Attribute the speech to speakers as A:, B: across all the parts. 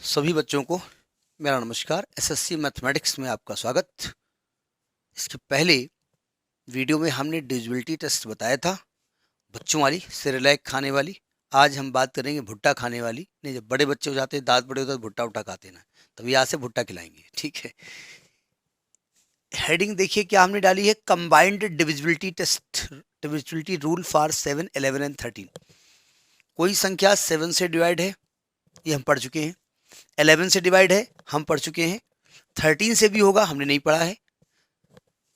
A: सभी बच्चों को मेरा नमस्कार। एसएससी मैथमेटिक्स में आपका स्वागत। इसके पहले वीडियो में हमने डिविजिबिलिटी टेस्ट बताया था, बच्चों वाली सेरेलैक खाने वाली। आज हम बात करेंगे भुट्टा खाने वाली। नहीं, जब बड़े बच्चे हो जाते हैं, दांत बड़े होते हैं, तो भुट्टा उट्टा खाते ना, तभी आज से भुट्टा खिलाएंगे, ठीक है। हेडिंग देखिए क्या हमने डाली है, combined divisibility test, divisibility rule for 7, 11 and 13। कोई संख्या 7 से डिवाइड है, ये हम पढ़ चुके हैं। 11 से डिवाइड है, हम पढ़ चुके हैं। 13 से भी होगा, हमने नहीं पढ़ा है।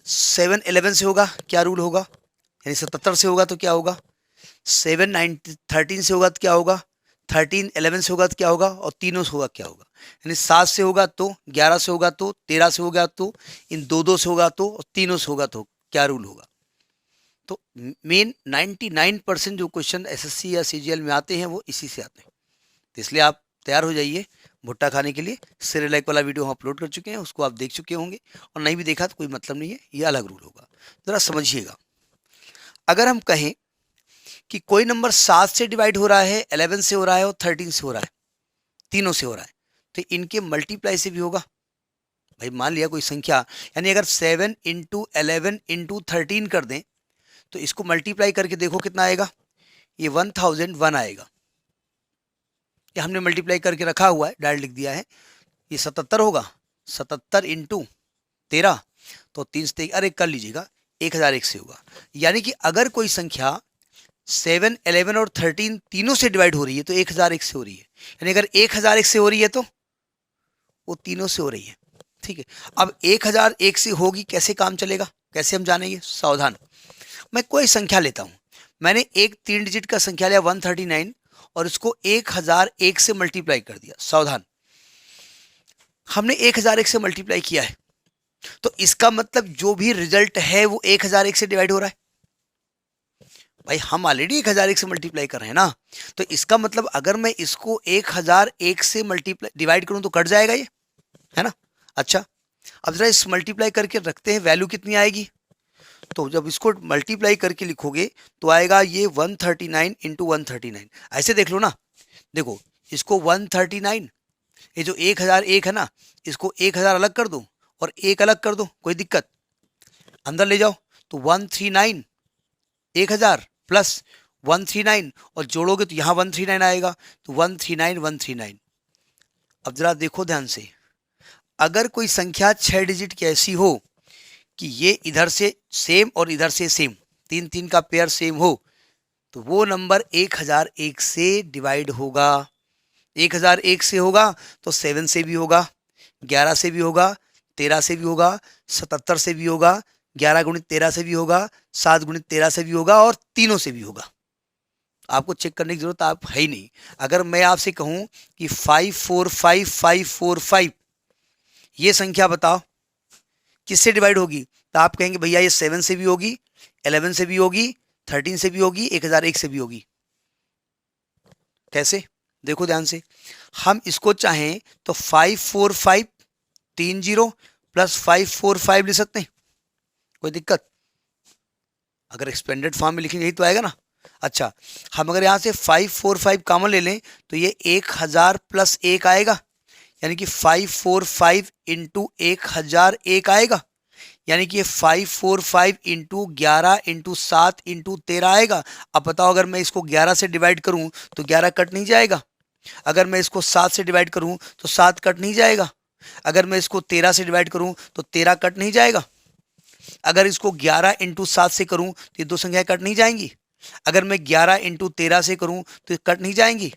A: 7 11 से होगा, क्या रूल होगा, यानी 77 से होगा तो क्या होगा। 7 9 13 से होगा तो क्या होगा, 13 11 से होगा तो क्या होगा, और तीनों से होगा क्या होगा। यानी 7 से होगा तो, 11 से होगा तो, 13 से होगा तो, इन दो से होगा तो, और तीनों से होगा तो क्या रूल होगा। तो मेन 99% जो क्वेश्चन एसएससी या सीजीएल में आते हैं वो इसी से आते हैं। तो इसलिए आप तैयार हो जाइए भुट्टा खाने के लिए। सेरेलैक वाला वीडियो हम अपलोड कर चुके हैं, उसको आप देख चुके होंगे, और नहीं भी देखा तो कोई मतलब नहीं है, ये अलग रूल होगा। ज़रा समझिएगा, अगर हम कहें कि कोई नंबर 7 से डिवाइड हो रहा है, 11 से हो रहा है और 13 से हो रहा है, तीनों से हो रहा है, तो इनके मल्टीप्लाई से भी होगा। भाई मान लिया कोई संख्या, यानी अगर 7 इंटू 11 इंटू 13 कर दें तो इसको मल्टीप्लाई करके देखो कितना आएगा, ये 1001 आएगा। ये हमने मल्टीप्लाई करके रखा हुआ है, डायरेक्ट लिख दिया है। ये 77 होगा, 77 इंटू 13, तो 3 से अरे कर लीजिएगा, 1001 से होगा। यानी कि अगर कोई संख्या 7 11 और 13 तीनों से डिवाइड हो रही है तो 1001 से हो रही है। यानी अगर 1001 से हो रही है तो वो तीनों से हो रही है, ठीक है। अब 1001 से होगी, कैसे काम चलेगा, कैसे हम जानेंगे, सावधान। मैं कोई संख्या लेता हूं, मैंने एक 3 डिजिट का संख्या लिया 139 और इसको 1001 से मल्टीप्लाई कर दिया। सावधान, हमने 1001 से मल्टीप्लाई किया है, तो इसका मतलब जो भी रिजल्ट है वो 1001 से डिवाइड हो रहा है। भाई हम ऑलरेडी 1001 से मल्टीप्लाई कर रहे हैं ना, तो इसका मतलब अगर मैं इसको 1001 से मल्टीप्लाई डिवाइड करूं तो कट जाएगा ये, है ना। अच्छा, अब जरा इस मल्टीप्लाई करके रखते हैं, वैल्यू कितनी आएगी। तो जब इसको मल्टीप्लाई करके लिखोगे तो आएगा ये 139 इंटू 139। ऐसे देख लो ना, देखो इसको 139, ये जो 1001 है ना, इसको 1000 अलग कर दो और एक अलग कर दो, कोई दिक्कत, अंदर ले जाओ, तो 139 1000 प्लस 139 और जोड़ोगे तो यहाँ 139 आएगा, तो 139 139। अब जरा देखो ध्यान से, अगर कोई संख्या 6 डिजिट की ऐसी हो कि ये इधर से सेम और इधर से सेम, 3 का पेयर सेम हो, तो वो नंबर 1001 से डिवाइड होगा। 1001 से होगा तो 7 से भी होगा, 11 से भी होगा, 13 से भी होगा, 77 से भी होगा, 11 गुणित 13 से भी होगा, 7 गुणित 13 से भी होगा, और तीनों से भी होगा। आपको चेक करने की जरूरत आप है ही नहीं। अगर मैं आपसे कहूं कि 545545 ये संख्या बताओ किससे डिवाइड होगी, तो आप कहेंगे भैया ये 7 से भी होगी, 11 से भी होगी, 13 से भी होगी, 1001 से भी होगी। कैसे, देखो ध्यान से, हम इसको चाहें तो 54530 प्लस 545 लिख सकते हैं, कोई दिक्कत। अगर एक्सपेंडेड फॉर्म में लिखेंगे यही तो आएगा ना। अच्छा, हम अगर यहाँ से 545 कॉमन ले लें तो ये 1000 प्लस 1 आएगा, यानी कि 545 इंटू 1001 आएगा, यानी कि ये 545 इंटू 11 इंटू 7 इंटू 13 आएगा। अब बताओ, अगर मैं इसको 11 से डिवाइड करूं तो 11 कट नहीं जाएगा, अगर मैं इसको 7 से डिवाइड करूं तो 7 कट नहीं जाएगा, अगर मैं इसको 13 से डिवाइड करूं तो 13 कट नहीं जाएगा, अगर इसको 11 इंटू 7 से करूं तो ये दो संख्याएं कट नहीं जाएंगी, अगर मैं 11 इंटू 13 से करूं तो ये कट नहीं जाएंगी।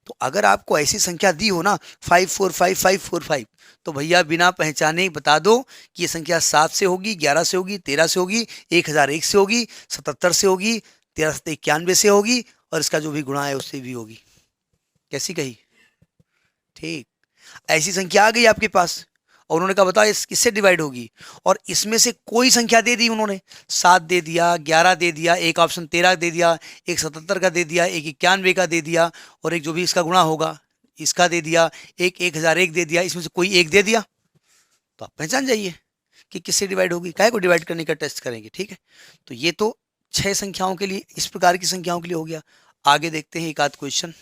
A: तो अगर आपको ऐसी संख्या दी हो ना 545545, तो भैया बिना पहचाने बता दो कि ये संख्या 7 से होगी, 11 से होगी, 13 से होगी, 1001 से होगी, 77 से होगी, 1391 से होगी, और इसका जो भी गुणा है उससे भी होगी। कैसी कही, ठीक। ऐसी संख्या आ गई आपके पास और उन्होंने कहा बताओ इस किससे डिवाइड होगी, और इसमें से कोई संख्या दे दी उन्होंने, 7 दे दिया, 11 दे दिया, एक ऑप्शन 13 दे दिया, एक 77 का दे दिया, एक 91 का दे दिया, और एक जो भी इसका गुणा होगा इसका दे दिया, एक 1001 दे दिया, इसमें से कोई एक दे दिया, तो आप पहचान जाइए कि किससे डिवाइड होगी। काहे को डिवाइड करने का टेस्ट करेंगे, ठीक है। तो ये तो 6 संख्याओं के लिए, इस प्रकार की संख्याओं के लिए हो गया। आगे देखते हैं एक आध क्वेश्चन।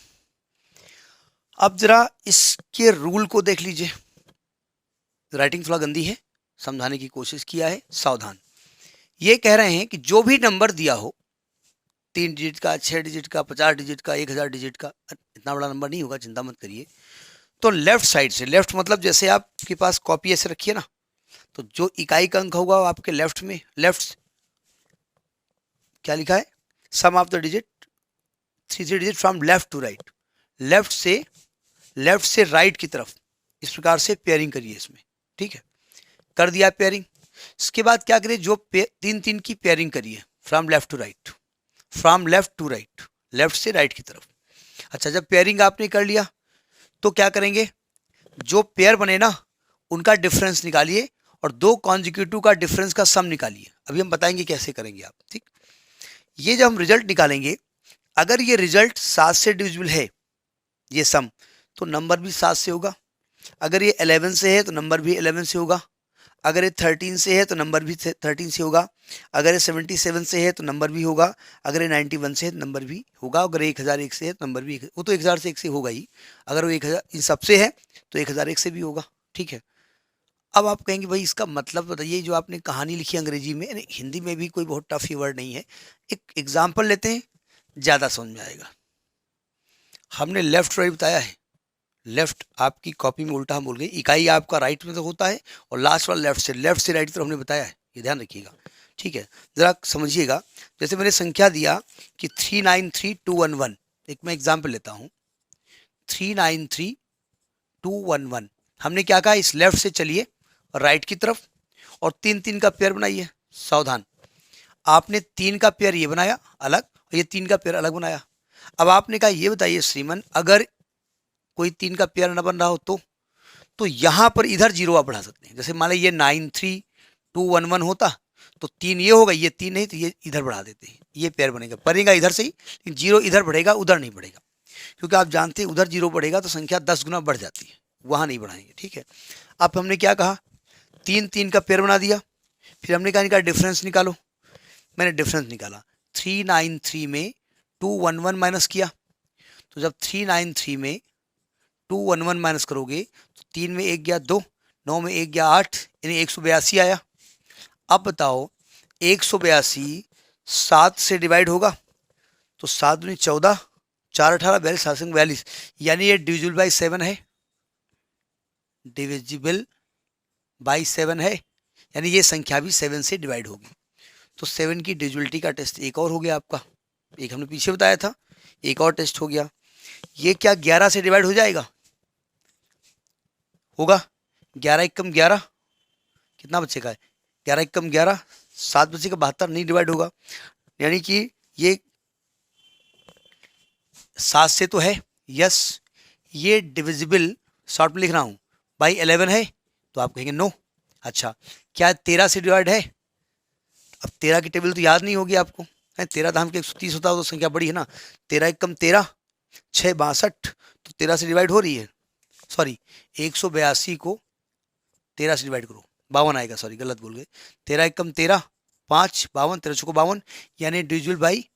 A: अब जरा इसके रूल को देख लीजिए। राइटिंग थोड़ा गंदी है, समझाने की कोशिश किया है, सावधान। ये कह रहे हैं कि जो भी नंबर दिया हो, 3 डिजिट का, 6 डिजिट का, 50 डिजिट का, 1000 डिजिट का, इतना बड़ा नंबर नहीं होगा, चिंता मत करिए। तो लेफ्ट साइड से, लेफ्ट मतलब जैसे आपके पास कॉपी ऐसे रखिए ना, तो जो इकाई का अंक होगा वो आपके लेफ्ट में, लेफ्ट क्या लिखा है, sum of the digit 3 digit from left to right, left से राइट की तरफ, इस प्रकार से पेयरिंग करिए इसमें, ठीक है। कर दिया पेयरिंग। इसके बाद क्या करिए, जो 3 की पेयरिंग करिए from left to right, from left to right, left से राइट की तरफ। अच्छा, जब पेयरिंग आपने कर लिया तो क्या करेंगे, जो पेयर बने ना उनका डिफरेंस निकालिए और दो कॉन्जिक्यूटिव का डिफरेंस का सम निकालिए। अभी हम बताएंगे कैसे करेंगे आप, ठीक। ये जब हम रिजल्ट निकालेंगे, अगर ये रिजल्ट 7 से डिविजिबल है, ये सम, तो नंबर भी 7 से होगा। अगर ये 11 से है तो नंबर भी 11 से होगा। अगर ये 13 से है तो नंबर भी 13 से होगा। अगर ये 77 से है तो नंबर भी होगा। अगर ये 91 से है तो नंबर भी होगा। अगर 1001 से है तो नंबर भी, वो तो 1000 से 1 से होगा ही। अगर वो 1000 इन सबसे है तो 1001 से भी होगा, ठीक है। अब आप कहेंगे भाई इसका मतलब बताइए, जो आपने कहानी लिखी अंग्रेजी में, यानी हिंदी में भी कोई बहुत टफ ही वर्ड नहीं है। एक एग्जाम्पल लेते हैं, ज़्यादा समझ में आएगा। हमने लेफ्ट राइट बताया है, लेफ्ट आपकी कॉपी में उल्टा हम बोल गए, इकाई आपका राइट में तो होता है और लास्ट वाला लेफ्ट से राइट तरफ हमने बताया है, ये ध्यान रखिएगा, ठीक है। ज़रा समझिएगा, जैसे मैंने संख्या दिया कि 393211, एक मैं एग्जाम्पल लेता हूँ, 393211, हमने क्या कहा, इस लेफ्ट से चलिए राइट की तरफ और 3 का पेयर बनाइए। सावधान, आपने 3 का पेयर ये बनाया अलग और ये 3 का पेयर अलग बनाया। अब आपने कहा ये बताइए श्रीमन, अगर कोई 3 का पेयर ना बन रहा हो तो यहां पर इधर 0 आप बढ़ा सकते हैं। जैसे मान लीजिए ये 93211 होता तो 3 ये होगा, ये 3 नहीं तो ये इधर बढ़ा देते हैं, ये पेयर बनेगा इधर से ही, लेकिन 0 इधर बढ़ेगा, उधर नहीं बढ़ेगा, क्योंकि आप जानते हैं उधर 0 बढ़ेगा तो संख्या 10 गुना बढ़ जाती है, वहां नहीं बढ़ाएंगे, ठीक है। अब हमने क्या कहा, 3 का पेयर बना दिया, फिर हमने कहा इनका डिफरेंस निकालो। मैंने डिफरेंस निकाला, 393 में 211 माइनस किया, तो जब 393 में 211 माइनस करोगे तो 3 में 1 गया 2, 9 में 1 गया 8, यानी 182 आया। अब बताओ 182 7 से डिवाइड होगा तो 7 दूनी 14, 4 18 42, 7 42, यानी ये डिविजिबल बाई 7 है, डिविजिबल बाई 7 है, यानी ये संख्या भी 7 से डिवाइड होगी। तो 7 की डिविजिबिलिटी का टेस्ट एक और हो गया आपका, एक हमने पीछे बताया था, एक और टेस्ट हो गया। ये क्या 11 से डिवाइड हो जाएगा, होगा 11 एकम 11, कितना बचेगा, 11 एकम 11, 7 बचेगा 72, नहीं डिवाइड होगा, यानी कि ये 7 से तो है, यस, ये डिविजिबल शॉर्ट में लिख रहा हूँ बाई 11 है, तो आप कहेंगे नो। अच्छा, क्या 13 से डिवाइड है, अब 13 की टेबल तो याद नहीं होगी आपको, 13 धाम के 130 होता है तो संख्या बड़ी है ना, 13 एकम 13, 6 62, तो 13 से डिवाइड हो रही है, सॉरी 182 को 13 से डिवाइड करो 52 आएगा, सॉरी गलत बोल गए, 13 एकम 13, 5 52, 13 चौको 52, यानी डिविजिबल बाई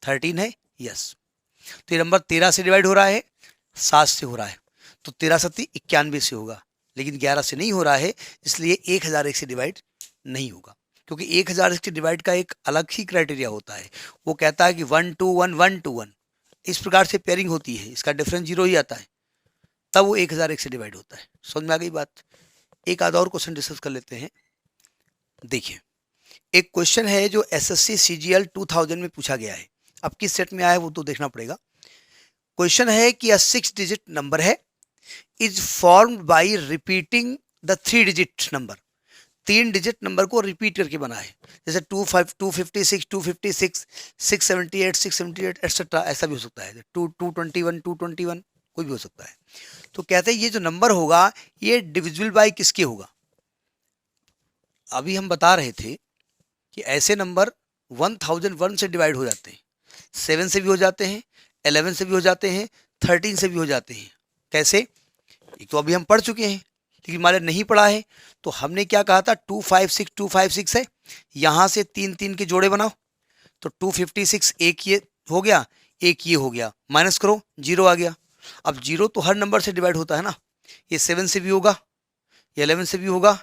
A: 13 है, यस। तो ये नंबर 13 से डिवाइड हो रहा है, 7 से हो रहा है, तो 13 सत्ती 91 से होगा, लेकिन 11 से नहीं हो रहा है, इसलिए 1001 से डिवाइड नहीं होगा, क्योंकि 1001 से डिवाइड का एक अलग ही क्राइटेरिया होता है, वो कहता है कि 1 2 1 1 2 1, इस प्रकार से पेयरिंग होती है, इसका डिफरेंस 0 ही आता है, तब वो 1001 से डिवाइड होता है। समझ में आ गई बात। एक आधा और क्वेश्चन डिस्कस कर लेते हैं। देखिए, एक क्वेश्चन है जो एसएससी सीजीएल 2000 में पूछा गया है, अब किस सेट में आया है वो तो देखना पड़ेगा। क्वेश्चन है कि अ 6 डिजिट नंबर है is formed by repeating the 3 digit number, 3 digit number को रिपीट करके बना है, जैसे 256 256 678 678 एक्सेट्रा, ऐसा भी हो सकता है, 221 221, कोई भी हो सकता है। तो कहते हैं ये जो नंबर होगा ये डिविजिबल बाय किसके होगा। अभी हम बता रहे थे कि ऐसे नंबर 1001 से डिवाइड हो जाते हैं, 7 से भी हो जाते हैं, 11 से भी हो जाते हैं, 13 से भी हो जाते हैं। कैसे, एक तो अभी हम पढ़ चुके हैं, लेकिन मान नहीं पढ़ा है तो हमने क्या कहा था, 256 256 है, यहाँ से 3 के जोड़े बनाओ, तो 256 एक ये हो गया, एक ये हो गया, माइनस करो 0 आ गया, अब 0 तो हर नंबर से डिवाइड होता है ना, ये 7 से भी होगा, ये 11 से भी होगा,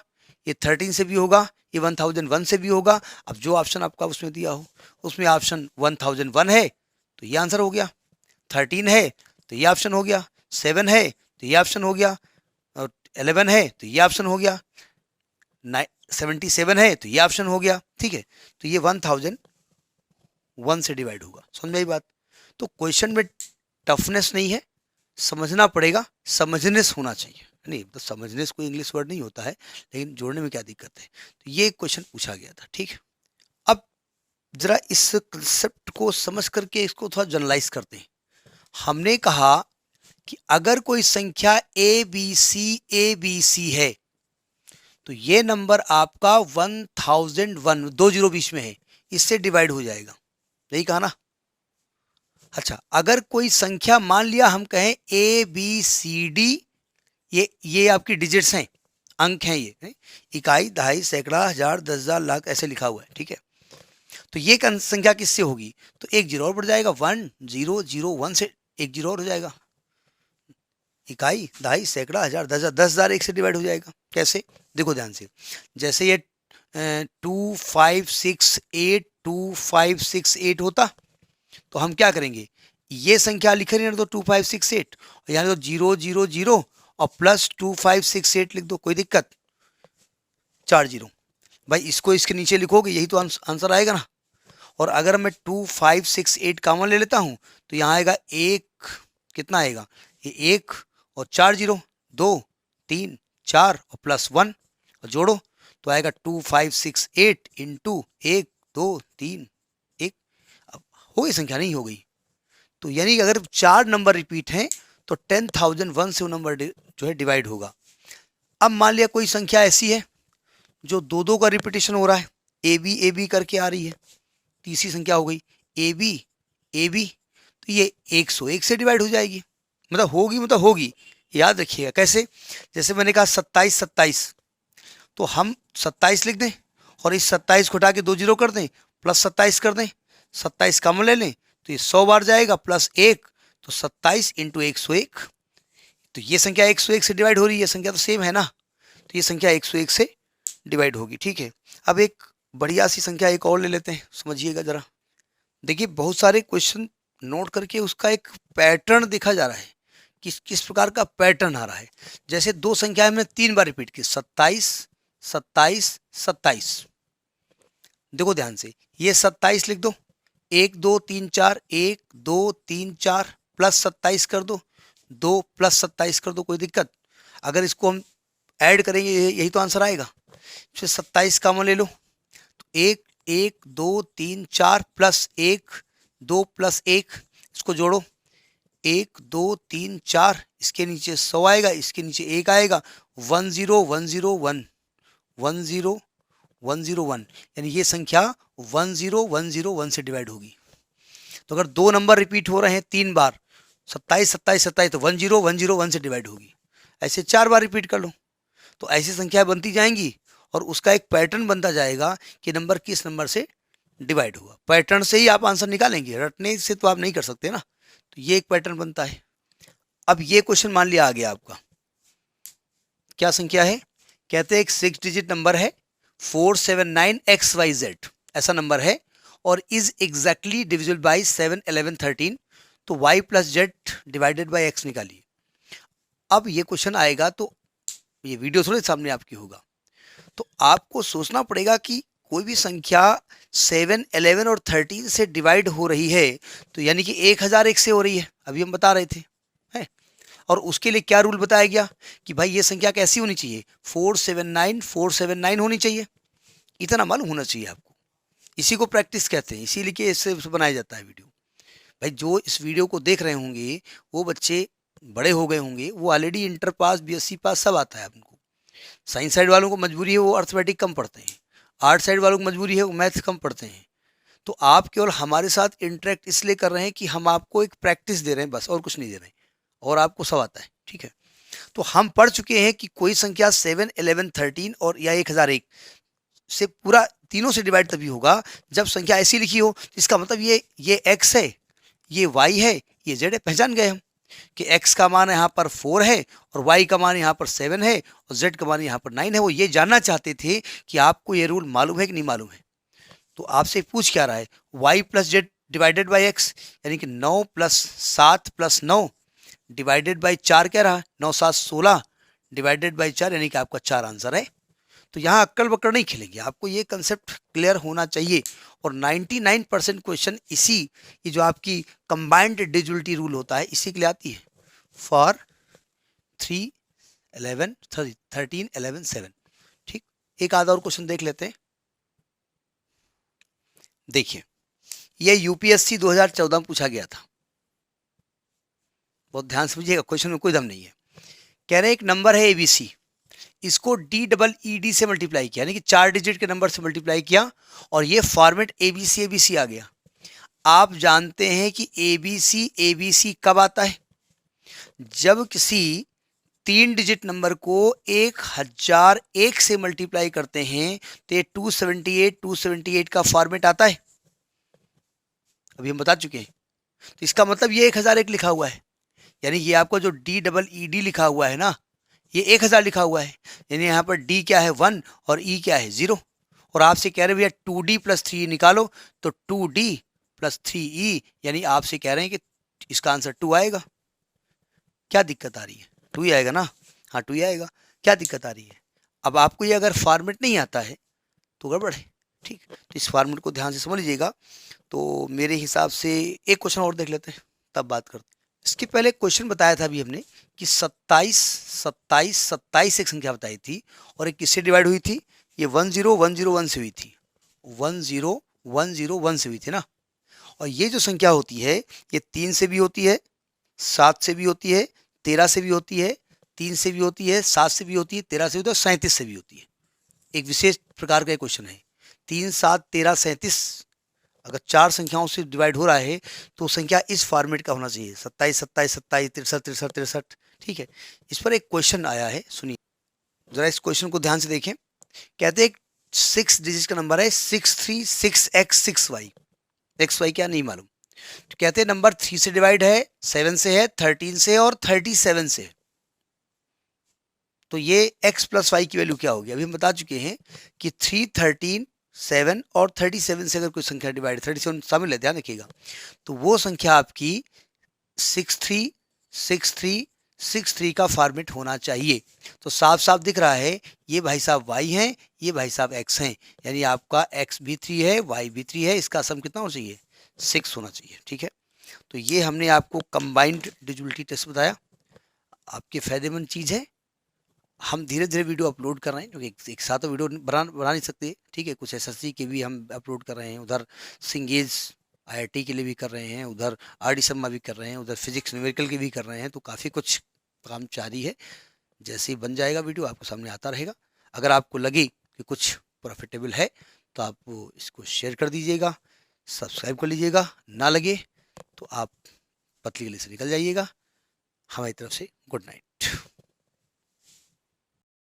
A: ये 13 से भी होगा, ये 1001 से भी होगा। अब जो ऑप्शन आपका उसमें दिया हो, उसमें ऑप्शन 1001 है तो ये आंसर हो गया, 13 है तो ये ऑप्शन हो गया, 7 है तो ये ऑप्शन हो गया, और 11 है तो ये ऑप्शन हो गया, 77 है तो ये ऑप्शन हो गया। ठीक है, तो ये 1001 से डिवाइड होगा। समझ में आई बात? तो क्वेश्चन में टफनेस नहीं है, समझना पड़ेगा, समझनेस होना चाहिए। नहीं तो समझनेस कोई इंग्लिश वर्ड नहीं होता है, लेकिन जोड़ने में क्या दिक्कत है। तो ये क्वेश्चन पूछा गया था। ठीक है, अब जरा इस कंसेप्ट को समझ करके इसको थोड़ा जनरलाइज करते हैं। हमने कहा कि अगर कोई संख्या ए बी सी है तो ये नंबर आपका 1001, 2 जीरो बीच में है, इससे डिवाइड हो जाएगा, यही कहा ना। अच्छा, अगर कोई संख्या मान लिया हम कहें ए बी सी डी, ये आपकी डिजिट्स हैं, अंक हैं, ये इकाई, दहाई, सैकड़ा, हजार, 10,000, लाख, ऐसे लिखा हुआ है। ठीक है, तो ये संख्या किससे होगी? तो एक जीरो और बढ़ जाएगा, 1001 से एक जीरो और हो जाएगा, इकाई, दहाई, सैकड़ा, हजार, 10,000, 10,000 एक से डिवाइड हो जाएगा। कैसे? देखो ध्यान से, जैसे ये 2568 होता तो हम क्या करेंगे, ये संख्या लिख रहे हैं तो 2568, और यहाँ तो 000 और प्लस 2568 लिख दो, कोई दिक्कत? 4 जीरो, भाई इसको इसके नीचे लिखोगे यही तो आंसर आएगा ना। और अगर मैं 2568 कॉमन ले लेता हूँ तो यहाँ आएगा एक, कितना आएगा, ये एक और 4 जीरो, 2 3 4 और प्लस 1 और जोड़ो तो आएगा 2568 इंटू 1 2 3 1। अब हो गई संख्या? नहीं हो गई। तो यानी कि अगर 4 नंबर रिपीट हैं तो 10,001 से वो नंबर जो है डिवाइड होगा। अब मान लिया कोई संख्या ऐसी है जो दो दो का रिपीटेशन हो रहा है, ए बी करके आ रही है, तीसरी संख्या हो गई ए बी, तो ये 101 से डिवाइड हो जाएगी, मतलब होगी। याद रखिएगा कैसे, जैसे मैंने कहा 27, तो हम 27 लिख दें और इस 27 को हटा के 2 जीरो कर दें, प्लस 27 कर दें, 27 कॉमन ले लें तो ये 100 बार जाएगा, प्लस 1 तो 27 इंटू 101, तो ये संख्या 101 से डिवाइड हो रही है, संख्या तो सेम है ना, तो ये संख्या 101 से डिवाइड होगी। ठीक है, अब एक बढ़िया सी संख्या एक और ले लेते हैं, समझिएगा जरा। देखिए बहुत सारे क्वेश्चन नोट करके उसका एक पैटर्न देखा जा रहा है, किस प्रकार का पैटर्न आ रहा है। जैसे दो संख्या हमने 3 बार रिपीट की, 27 27 27, देखो ध्यान से, ये 27 लिख दो, 1 2 3 4, 1 2 3 4 प्लस 27 कर दो, 2 प्लस 27 कर दो, कोई दिक्कत? अगर इसको हम ऐड करेंगे यही तो आंसर आएगा। फिर 27 कॉमन ले लो, तो 1 1 2 3 4 प्लस 1 2 प्लस 1, इसको जोड़ो, 1 2 3 4, इसके नीचे 100 आएगा, इसके नीचे 1 आएगा, 10101 10101, यानी ये संख्या 10101 से डिवाइड होगी। तो अगर दो नंबर रिपीट हो रहे हैं 3 बार, 27 27 27, तो 10101 से डिवाइड होगी। ऐसे 4 बार रिपीट कर लो तो ऐसी संख्या बनती जाएंगी और उसका एक पैटर्न बनता जाएगा कि नंबर किस नंबर से डिवाइड होगा। पैटर्न से ही आप आंसर निकालेंगे, रटने से तो आप नहीं कर सकते ना, तो ये एक पैटर्न बनता है। अब ये क्वेश्चन मान लिया आ गया आपका, क्या संख्या है, कहते हैं एक 6 डिजिट नंबर है 479XYZ, ऐसा नंबर है, और इज एग्जैक्टली डिविजिबल बाई 7 11 13, तो y plus Z divided by x निकालिए। अब ये क्वेश्चन आएगा तो ये वीडियो थोड़े सामने आपकी होगा, तो आपको सोचना पड़ेगा कि कोई भी संख्या 7 11 और 13 से डिवाइड हो रही है तो यानी कि 1001 से हो रही है, अभी हम बता रहे थे है? और उसके लिए क्या रूल बताया गया कि भाई ये संख्या कैसी होनी चाहिए, 479 होनी चाहिए, इतना मालूम होना चाहिए आपको। इसी को प्रैक्टिस कहते हैं, इसीलिए इससे बनाया जाता है वीडियो। भाई जो इस वीडियो को देख रहे होंगे वो बच्चे बड़े हो गए होंगे, वो ऑलरेडी इंटर पास BSc पास सब आता है उनको। साइंस साइड वालों को मजबूरी है वो अर्थमेटिक कम पढ़ते हैं, आर्ट साइड वालों को मजबूरी है वो मैथ्स कम पढ़ते हैं। तो आप केवल हमारे साथ इंटरेक्ट इसलिए कर रहे हैं कि हम आपको एक प्रैक्टिस दे रहे हैं बस, और कुछ नहीं दे रहे हैं, और आपको सब आता है। ठीक है, तो हम पढ़ चुके हैं कि कोई संख्या 7 11 13 और या 1001 से पूरा तीनों से डिवाइड तभी होगा जब संख्या ऐसी लिखी हो, इसका मतलब ये x है, ये y है, ये z है, पहचान गए हम। कि x का मान यहाँ पर 4 है और y का मान यहाँ पर 7 है और z का मान यहाँ पर 9 है। वो ये जानना चाहते थे कि आपको ये रूल मालूम है कि नहीं मालूम है। तो आपसे पूछ क्या रहा है, y plus Z divided by x, यानी कि 9 प्लस 7 प्लस 9 डिवाइडेड बाई 4 क्या रहा, 9 7 16 डिवाइडेड बाई 4, यानी कि आपका 4 आंसर है। तो यहाँ अक्कड़ बक्कड़ नहीं खेलेंगे, आपको ये कंसेप्ट क्लियर होना चाहिए। और 99% क्वेश्चन इसी, ये जो आपकी कंबाइंड डिविजिबिलिटी रूल होता है इसी के लिए आती है, फॉर 3 11 13 11 7। ठीक, एक आधा और क्वेश्चन देख लेते हैं। देखिए, ये यूपीएससी 2014 में पूछा गया था, बहुत ध्यान समझिएगा, क्वेश्चन में कोई दम नहीं है। कह रहे हैं एक नंबर है एबीसी, इसको DEED से मल्टीप्लाई किया, यानी कि 4 डिजिट के नंबर से मल्टीप्लाई किया और ये फॉर्मेट ABC आ गया। आप जानते हैं कि ABC कब आता है, जब किसी 3 डिजिट नंबर को 1001 से मल्टीप्लाई करते हैं तो ये 278 का फॉर्मेट आता है। अभी हम बता चुके हैं। तो इसका मतलब ये 1001 लिखा हुआ है, यानी ये आपका जो DEED लिखा हुआ है ना, ये 1000 लिखा हुआ है, यानी यहाँ पर D क्या है 1 और E क्या है 0। और आपसे कह रहे हैं भैया 2D प्लस 3 निकालो, तो 2D प्लस 3E, यानी आपसे कह रहे हैं कि इसका आंसर 2 आएगा। क्या दिक्कत आ रही है, 2 ही आएगा ना, हाँ 2 ही आएगा, क्या दिक्कत आ रही है। अब आपको ये अगर फॉर्मेट नहीं आता है तो गड़बड़ है। ठीक, तो इस फॉर्मेट को ध्यान से समझ लीजिएगा। तो मेरे हिसाब से एक क्वेश्चन और देख लेते हैं, तब बात करते हैं। इसके पहले क्वेश्चन बताया था अभी हमने कि 27 एक संख्या बताई थी और एक किससे डिवाइड हुई थी, ये 10101 से हुई थी, 10101 से हुई थी ना। और ये जो संख्या होती है ये 3 से भी होती है, 7 से भी होती है, 13 से भी होती है, 3 से भी होती है, 7 से भी होती है, 13 से भी होती है, 37 से भी होती है। एक विशेष प्रकार का क्वेश्चन है, 3 7 13 37 अगर 4 संख्याओं से डिवाइड हो रहा है तो संख्या इस फॉर्मेट का होना चाहिए, 27 27 27 63 63 63। ठीक है, इस पर एक क्वेश्चन आया है, सुनिए जरा इस क्वेश्चन को ध्यान से देखें। कहते हैं 6 डिजिट का नंबर है 636x6y, xy क्या नहीं मालूम। तो कहते हैं नंबर 3 से डिवाइड है, 7 से है, 13 से और 37 से। तो ये x प्लस वाई की वैल्यू क्या होगी, अभी हम बता चुके हैं कि 3 13 7 और 37 से अगर कोई संख्या डिवाइड, 37 शामिल है, ध्यान रखिएगा, तो वो संख्या आपकी 636363 का फॉर्मेट होना चाहिए। तो साफ साफ दिख रहा है ये भाई साहब y हैं, ये भाई साहब x हैं, यानी आपका x भी 3 है, y भी 3 है, इसका सम कितना होना चाहिए, 6 होना चाहिए। ठीक है, तो ये हमने आपको कंबाइंड डिविजिबिलिटी टेस्ट बताया, आपके फायदेमंद चीज़ है। हम धीरे धीरे वीडियो अपलोड कर रहे हैं, क्योंकि एक साथ तो वीडियो बना नहीं सकते। ठीक है, कुछ एसएससी के भी हम अपलोड कर रहे हैं, उधर सिंगेज IIT के लिए भी कर रहे हैं, उधर RD सम्मा भी कर रहे हैं, उधर फिजिक्स न्यूमेरिकल के भी कर रहे हैं, तो काफ़ी कुछ काम जारी है। जैसे ही बन जाएगा वीडियो आपको सामने आता रहेगा। अगर आपको लगे कि कुछ प्रॉफिटेबल है तो आप वो इसको शेयर कर दीजिएगा, सब्सक्राइब कर लीजिएगा, ना लगे तो आप पतली गली से निकल जाइएगा। हमारी तरफ से गुड नाइट।